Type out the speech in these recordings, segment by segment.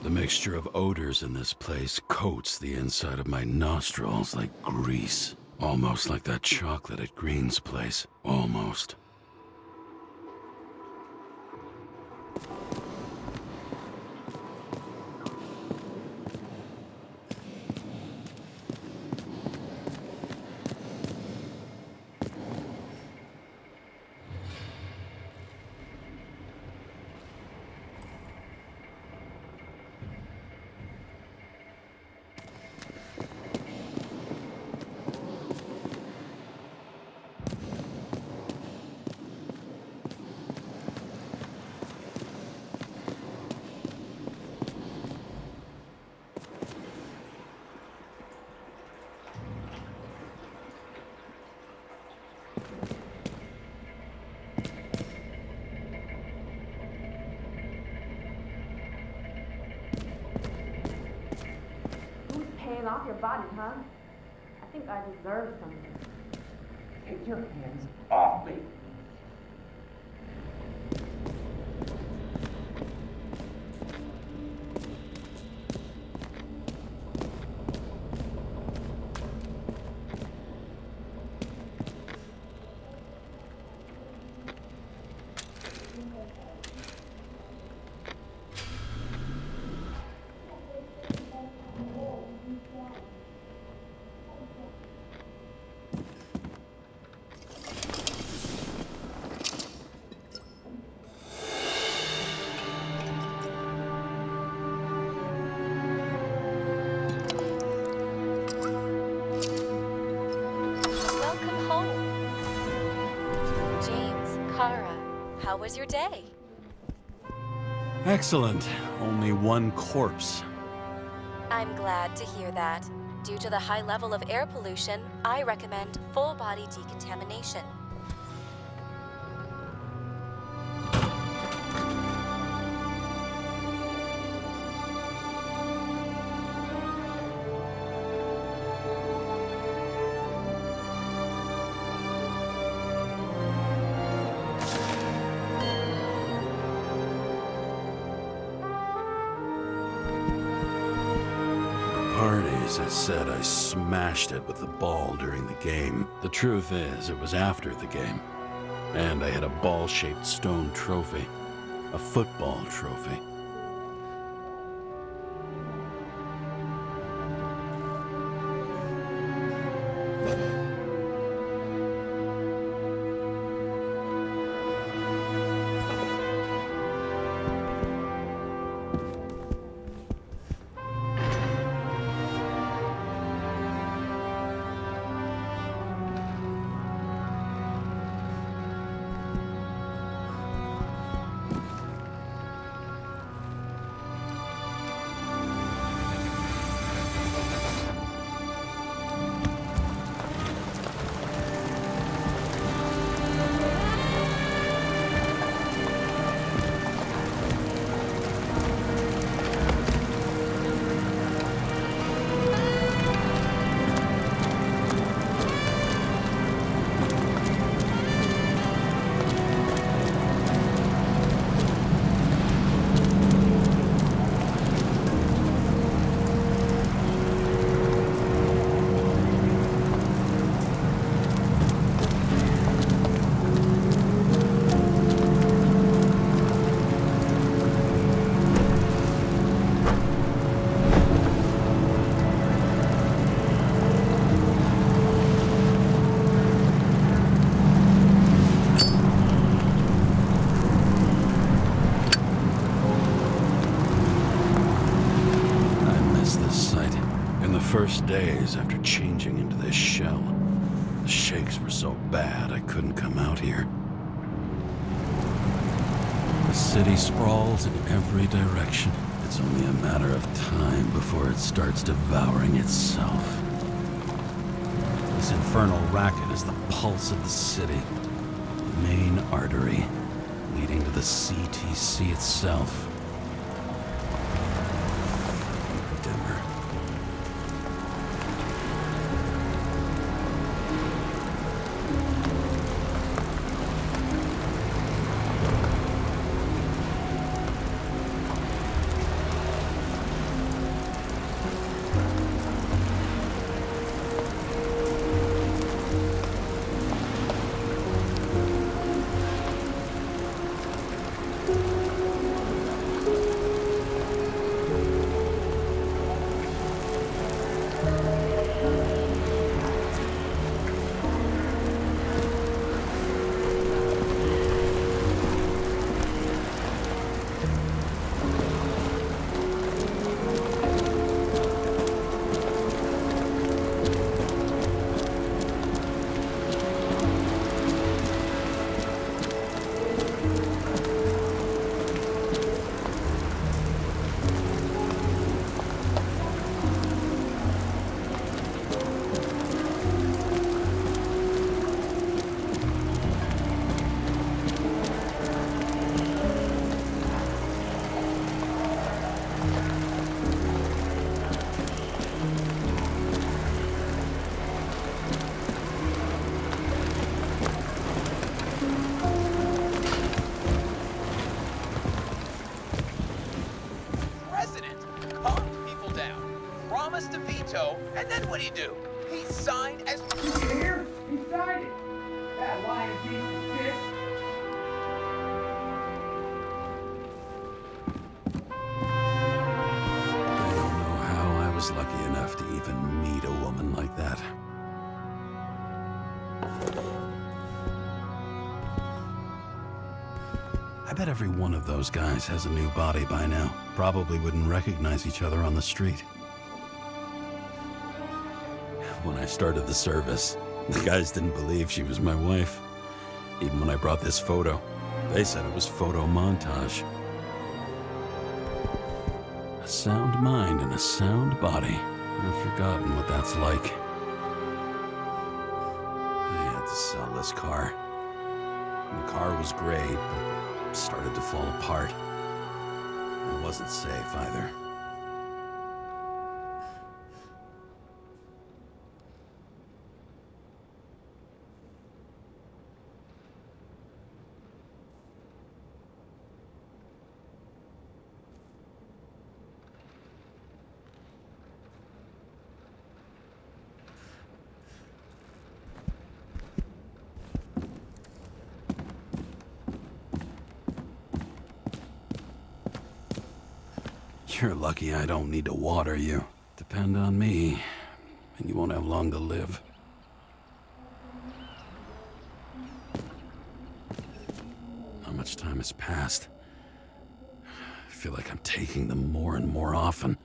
The mixture of odors in this place coats the inside of my nostrils like grease. Almost like that chocolate at Green's place. Almost. Off your body, huh? I think I deserve something. Take your hands off me. How was your day? Excellent. Only one corpse. I'm glad to hear that. Due to the high level of air pollution, I recommend full body decontamination. As I said, I smashed it with the ball during the game. The truth is, it was after the game. And I had a ball-shaped stone trophy. A football trophy. First days after changing into this shell, the shakes were so bad I couldn't come out here. The city sprawls in every direction. It's only a matter of time before it starts devouring itself. This infernal racket is the pulse of the city, the main artery leading to the CTC itself. Dimmer. And then what do? He signed as... You can hear? He signed it. That lying piece of shit. I don't know how I was lucky enough to even meet a woman like that. I bet every one of those guys has a new body by now. Probably wouldn't recognize each other on the street. When I started the service, the guys didn't believe she was my wife. Even when I brought this photo, they said it was photo montage. A sound mind and a sound body. I've forgotten what that's like. I had to sell this car. The car was great, but started to fall apart. It wasn't safe either. You're lucky I don't need to water you. Depend on me, and you won't have long to live. Not much time has passed. I feel like I'm taking them more and more often.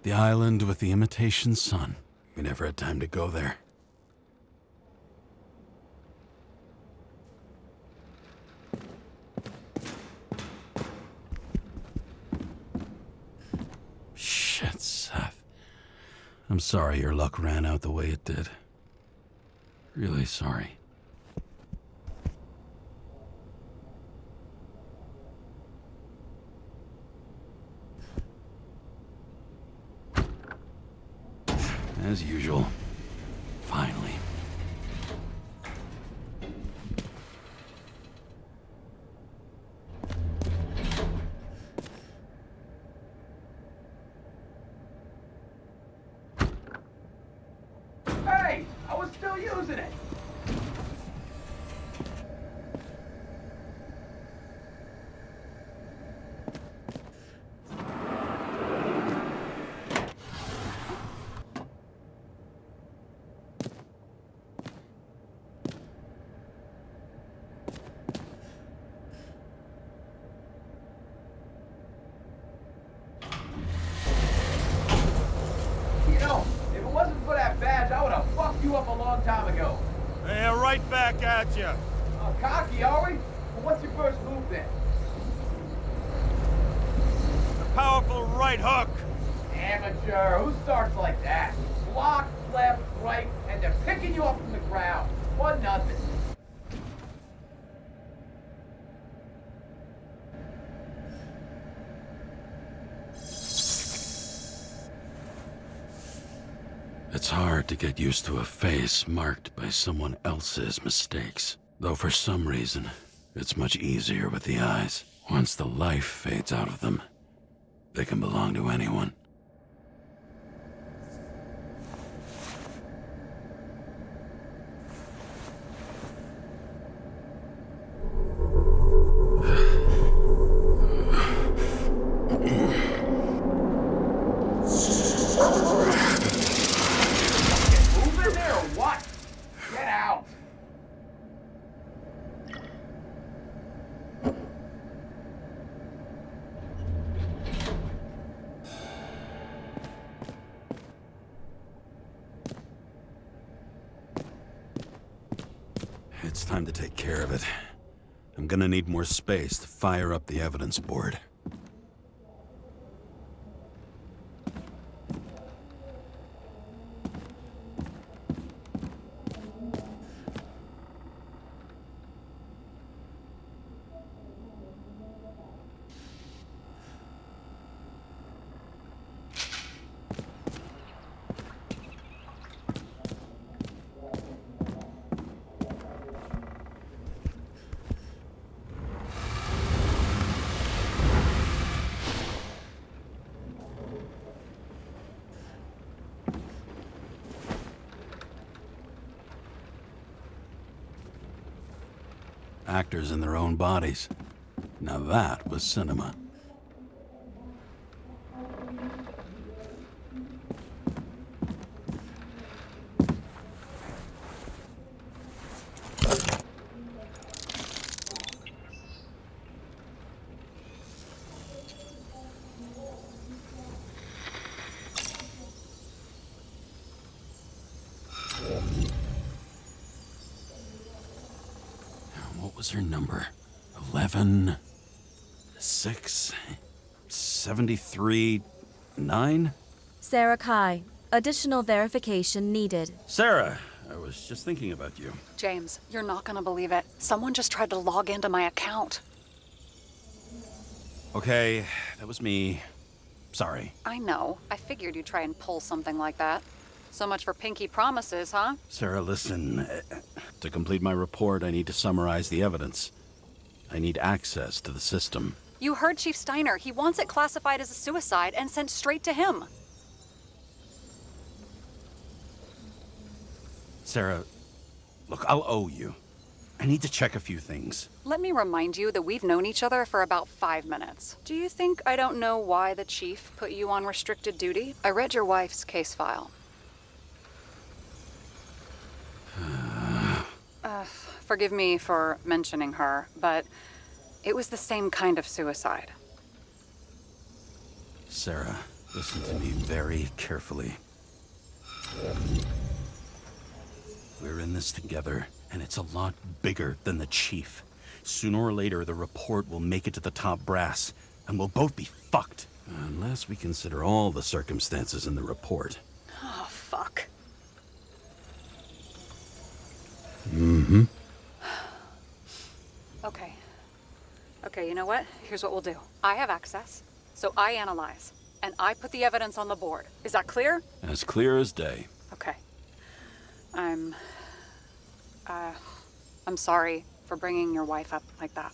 The island with the imitation sun. We never had time to go there. Shit, Seth. I'm sorry your luck ran out the way it did. Really sorry. As usual. Finally. time ago. Yeah, right back at you. Oh, cocky, are we? Well, what's your first move then? The powerful right hook. Amateur. Who starts like that? Block, left, right, and they're picking you up from the ground. 1-0. It's hard to get used to a face marked by someone else's mistakes. Though for some reason, it's much easier with the eyes. Once the life fades out of them, they can belong to anyone. It's time to take care of it. I'm gonna need more space to fire up the evidence board. Actors in their own bodies. Now that was cinema. What was her number? 11, 6, 73, 9? Sarah Kai. Additional verification needed. Sarah, I was just thinking about you. James, you're not gonna believe it. Someone just tried to log into my account. Okay, that was me. Sorry. I know. I figured you'd try and pull something like that. So much for pinky promises, huh? Sarah, listen. To complete my report, I need to summarize the evidence. I need access to the system. You heard Chief Steiner. He wants it classified as a suicide and sent straight to him. Sarah, look, I'll owe you. I need to check a few things. Let me remind you that we've known each other for about 5 minutes. Do you think I don't know why the chief put you on restricted duty? I read your wife's case file. Forgive me for mentioning her, but it was the same kind of suicide. Sarah, listen to me very carefully. We're in this together, and it's a lot bigger than the chief. Sooner or later, the report will make it to the top brass, and we'll both be fucked. Unless we consider all the circumstances in the report. Oh, fuck. Mm-hmm. Okay, you know what? Here's what we'll do. I have access, so I analyze, and I put the evidence on the board. Is that clear? As clear as day. Okay. I'm sorry for bringing your wife up like that.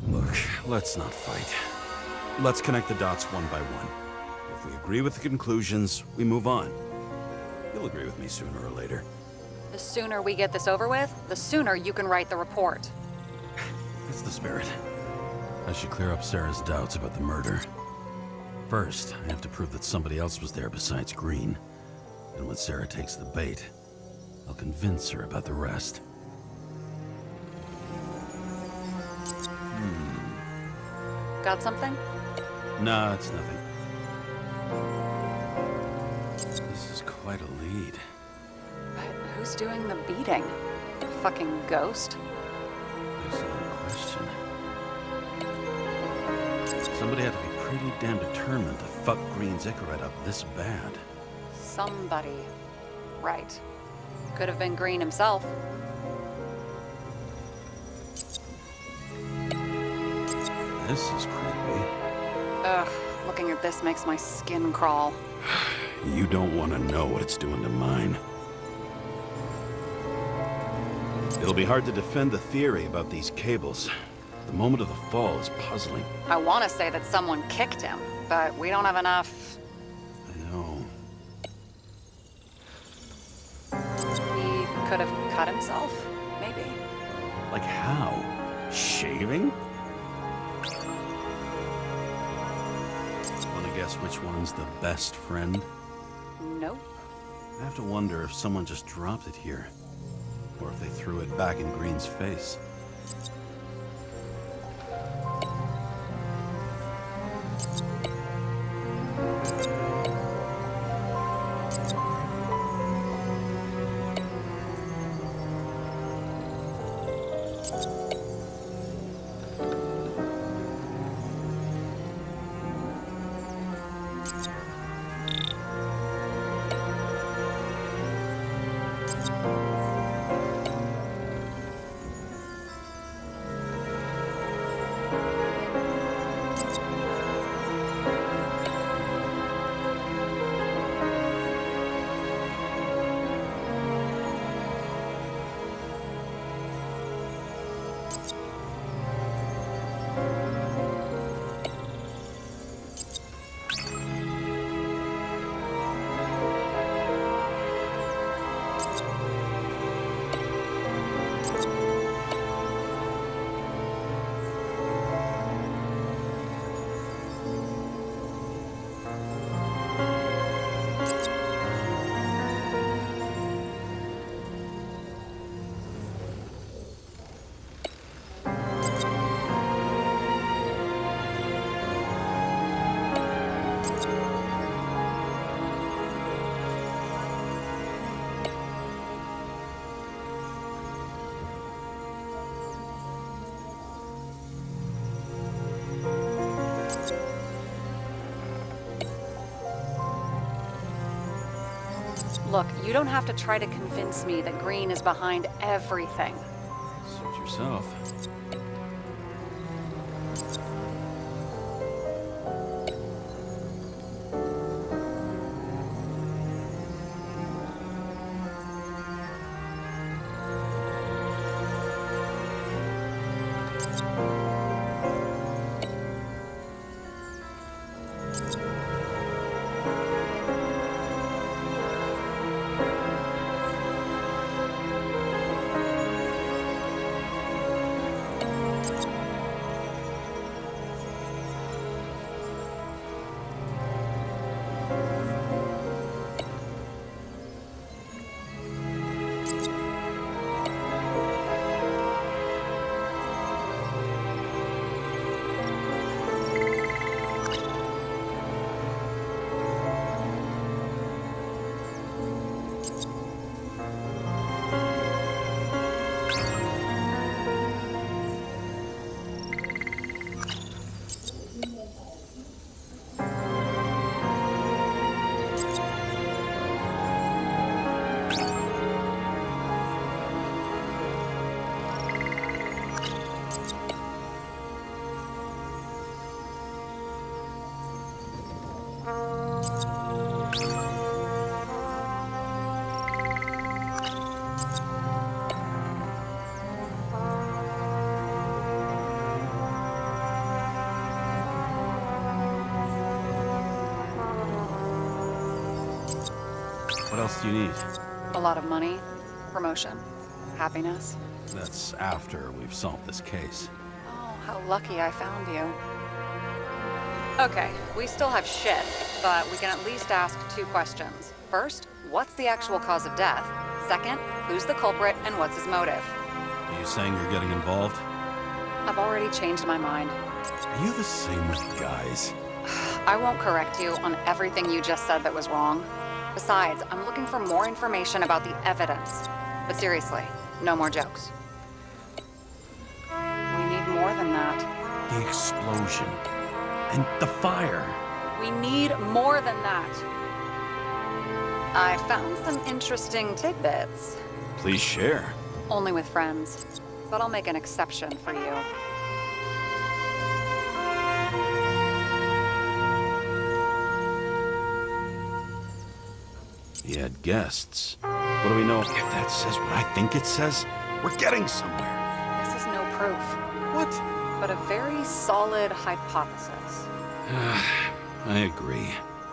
Look, let's not fight. Let's connect the dots one by one. If we agree with the conclusions, we move on. You'll agree with me sooner or later. The sooner we get this over with, the sooner you can write the report. That's the spirit. I should clear up Sarah's doubts about the murder. First, I have to prove that somebody else was there besides Green. And when Sarah takes the bait, I'll convince her about the rest. Got something? No, it's nothing. This is quite a lead. But who's doing the beating? Fucking ghost? Excellent question. Somebody had to be pretty damn determined to fuck Green's Icarus up this bad. Somebody. Right. Could have been Green himself. This is creepy. Ugh, looking at this makes my skin crawl. You don't want to know what it's doing to mine. It'll be hard to defend the theory about these cables. The moment of the fall is puzzling. I want to say that someone kicked him, but we don't have enough. I know. He could have cut himself, maybe. Like how? Shaving? Wanna guess which one's the best friend? Nope. I have to wonder if someone just dropped it here. Or if they threw it back in Green's face. Look, you don't have to try to convince me that Green is behind everything. Suit yourself. What else do you need? A lot of money, promotion, happiness. That's after we've solved this case. Oh, how lucky I found you. Okay, we still have shit, but we can at least ask 2 questions. First, what's the actual cause of death? Second, who's the culprit and what's his motive? Are you saying you're getting involved? I've already changed my mind. Are you the same with guys? I won't correct you on everything you just said that was wrong. Besides, I'm looking for more information about the evidence. But seriously, no more jokes. We need more than that. The explosion. And the fire. We need more than that. I found some interesting tidbits. Please share. Only with friends. But I'll make an exception for you. He had guests. What do we know? If that says what I think it says, we're getting somewhere. This is no proof, What? but a very solid hypothesis. I agree.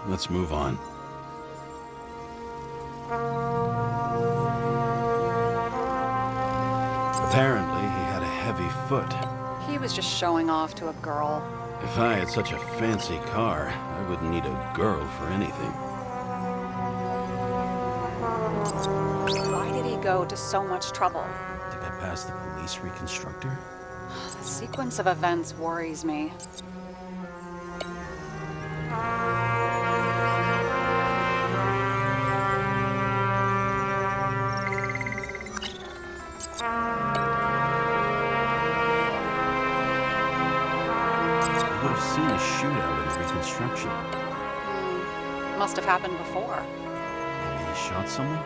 Let's move on. Apparently, he had a heavy foot. He was just showing off to a girl. If I had such a fancy car, I wouldn't need a girl for anything. Why did he go to so much trouble? To get past the police reconstructor? The sequence of events worries me. I would have seen a shootout in the reconstruction. Must have happened before. Maybe he shot someone?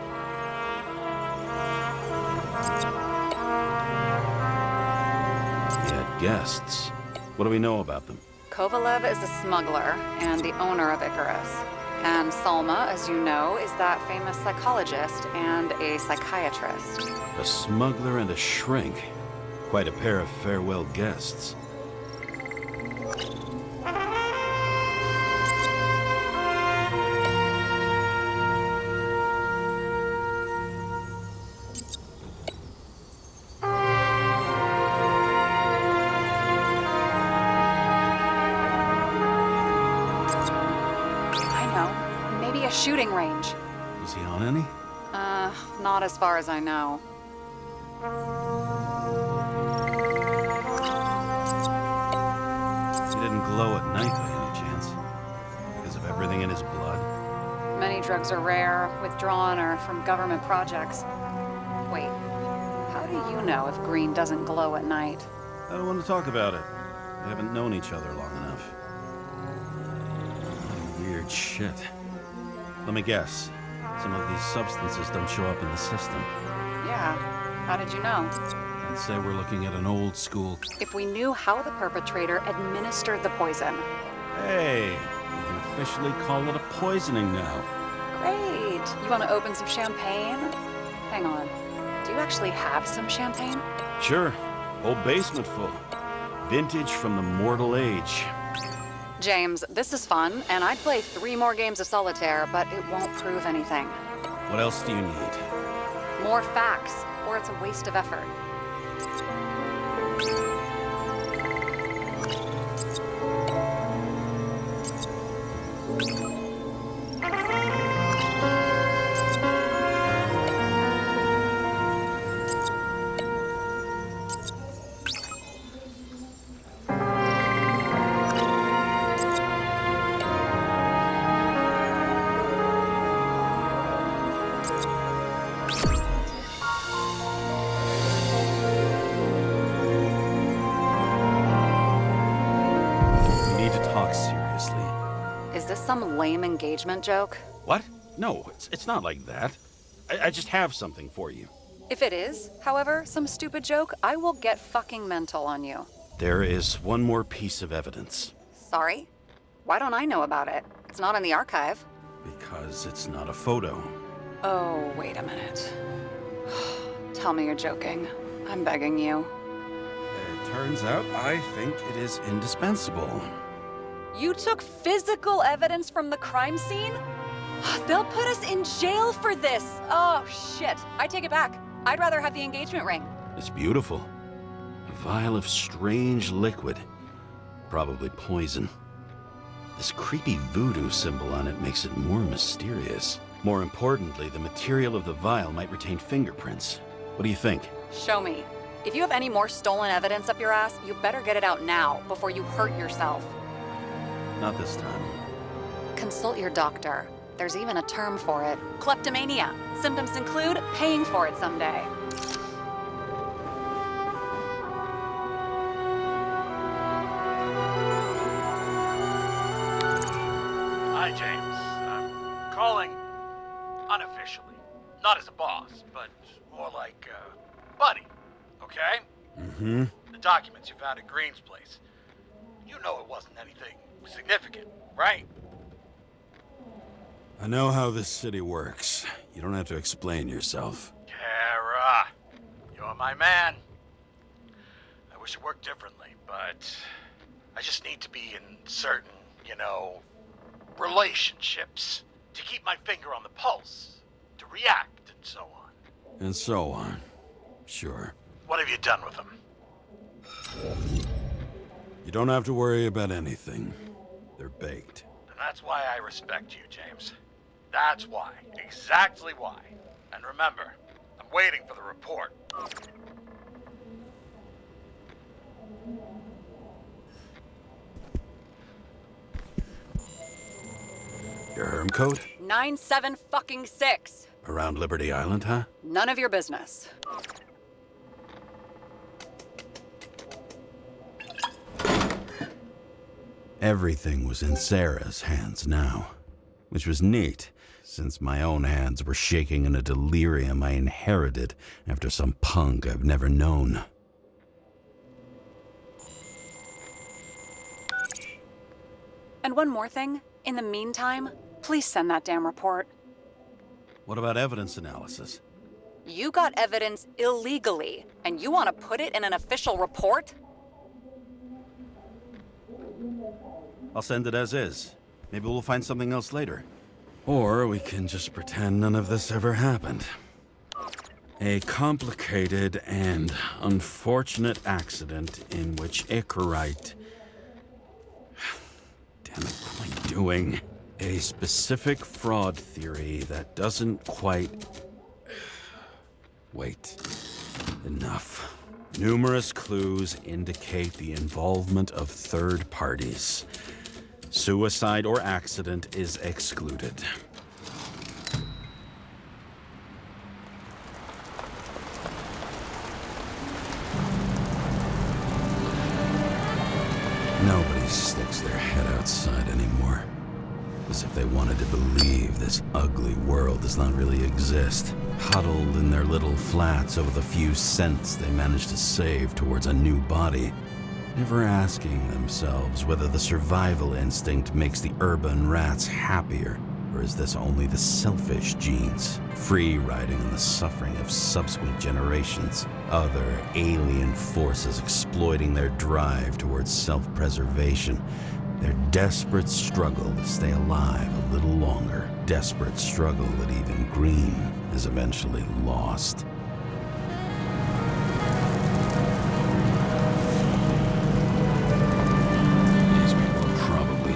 He had guests. What do we know about them? Kovalev is a smuggler and the owner of Icarus. And Salma, as you know, is that famous psychologist and a psychiatrist. A smuggler and a shrink. Quite a pair of farewell guests. I know. Maybe a shooting range. Was he on any? Not as far as I know. He didn't glow at night by any chance. Because of everything in his blood. Many drugs are rare, withdrawn, or from government projects. Wait, how do you know if green doesn't glow at night? I don't want to talk about it. We haven't known each other long enough. What weird shit. Let me guess. Some of these substances don't show up in the system. Yeah, how did you know? I'd say we're looking at an old school... If we knew how the perpetrator administered the poison. Hey, we can officially call it a poisoning now. Great! You want to open some champagne? Hang on. Do you actually have some champagne? Sure. Whole basement full. Vintage from the mortal age. James, this is fun, and I'd play 3 more games of solitaire, but it won't prove anything. What else do you need? More facts, or it's a waste of effort. Is this some lame engagement joke? What? No, it's not like that. I just have something for you. If it is, however, some stupid joke, I will get fucking mental on you. There is one more piece of evidence. Sorry? Why don't I know about it? It's not in the archive. Because it's not a photo. Oh, wait a minute. Tell me you're joking. I'm begging you. It turns out I think it is indispensable. You took physical evidence from the crime scene? They'll put us in jail for this. Oh, shit. I take it back. I'd rather have the engagement ring. It's beautiful. A vial of strange liquid. Probably poison. This creepy voodoo symbol on it makes it more mysterious. More importantly, the material of the vial might retain fingerprints. What do you think? Show me. If you have any more stolen evidence up your ass, you better get it out now before you hurt yourself. Not this time. Consult your doctor. There's even a term for it. Kleptomania. Symptoms include paying for it someday. Hi, James. I'm calling unofficially. Not as a boss, but more like a buddy, okay? Mm-hmm. The documents you found at Green's place. You know it wasn't anything significant, right? I know how this city works. You don't have to explain yourself. Karra, you're my man. I wish it worked differently, but I just need to be in certain, relationships to keep my finger on the pulse, to react, and so on. And so on. Sure. What have you done with them? You don't have to worry about anything. They're baked. And that's why I respect you, James. That's why. Exactly why. And remember, I'm waiting for the report. Your Herm code? 97-fucking-6. Around Liberty Island, huh? None of your business. Everything was in Sarah's hands now, which was neat, since my own hands were shaking in a delirium I inherited after some punk I've never known. And one more thing. In the meantime, please send that damn report. What about evidence analysis? You got evidence illegally, and you want to put it in an official report? I'll send it as is. Maybe we'll find something else later. Or we can just pretend none of this ever happened. A complicated and unfortunate accident in which Icarite... Damn it, what am I doing? A specific fraud theory that doesn't quite... Wait. Enough. Numerous clues indicate the involvement of third parties. Suicide or accident is excluded. Nobody sticks their head outside anymore. As if they wanted to believe this ugly world does not really exist. Huddled in their little flats over the few cents they managed to save towards a new body. Never asking themselves whether the survival instinct makes the urban rats happier, or is this only the selfish genes, free riding on the suffering of subsequent generations, other alien forces exploiting their drive towards self-preservation, their desperate struggle to stay alive a little longer, desperate struggle that even Green is eventually lost.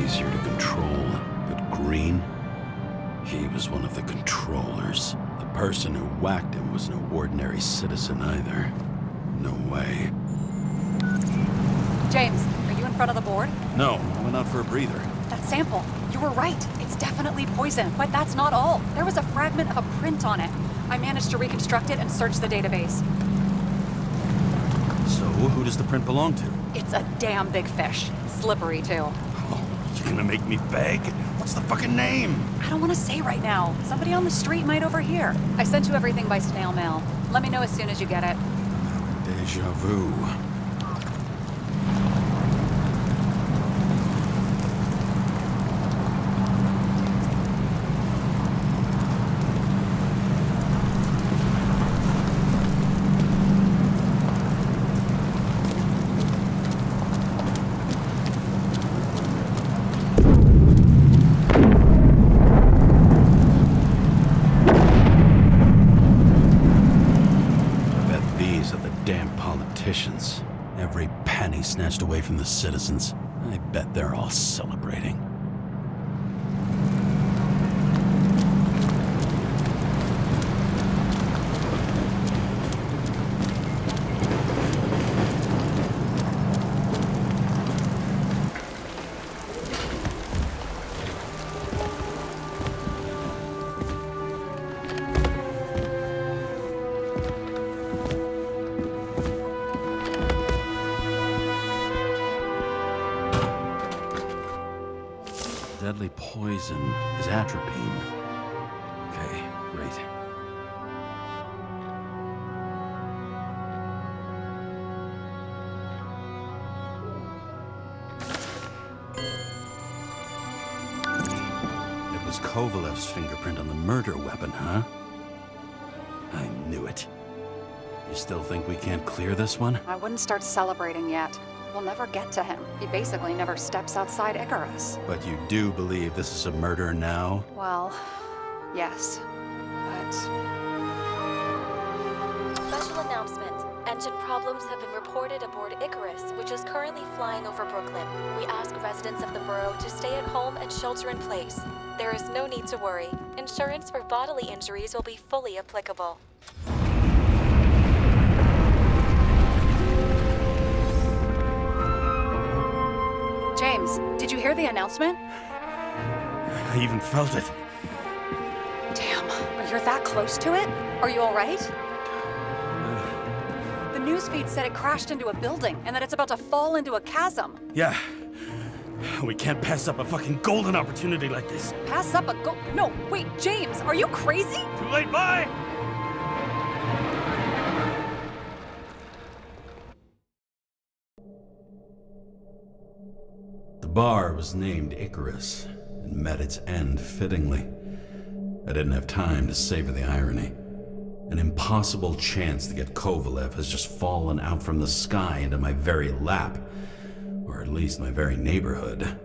Easier to control, but Green, he was one of the controllers. The person who whacked him was no ordinary citizen either. No way. James, are you in front of the board? No, I went out for a breather. That sample. You were right. It's definitely poison, but that's not all. There was a fragment of a print on it. I managed to reconstruct it and search the database. So, who does the print belong to? It's a damn big fish. Slippery, too. You gonna make me beg? What's the fucking name? I don't want to say right now. Somebody on the street might overhear. I sent you everything by snail mail. Let me know as soon as you get it. Deja vu. Every penny snatched away from the citizens. I bet they're all celebrating. deadly poison is atropine. Okay, great. It was Kovalev's fingerprint on the murder weapon, huh? I knew it. You still think we can't clear this one? I wouldn't start celebrating yet. We'll never get to him. He basically never steps outside Icarus. But you do believe this is a murder now? Well, yes. But... Special announcement. Engine problems have been reported aboard Icarus, which is currently flying over Brooklyn. We ask residents of the borough to stay at home and shelter in place. There is no need to worry. Insurance for bodily injuries will be fully applicable. James, did you hear the announcement? I even felt it. Damn, you're that close to it? Are you all right? The newsfeed said it crashed into a building and that it's about to fall into a chasm. Yeah. We can't pass up a fucking golden opportunity like this. Pass up a No, wait, James, are you crazy? Too late, bye! The bar was named Icarus and met its end fittingly. I didn't have time to savor the irony. An impossible chance to get Kovalev has just fallen out from the sky into my very lap, or at least my very neighborhood.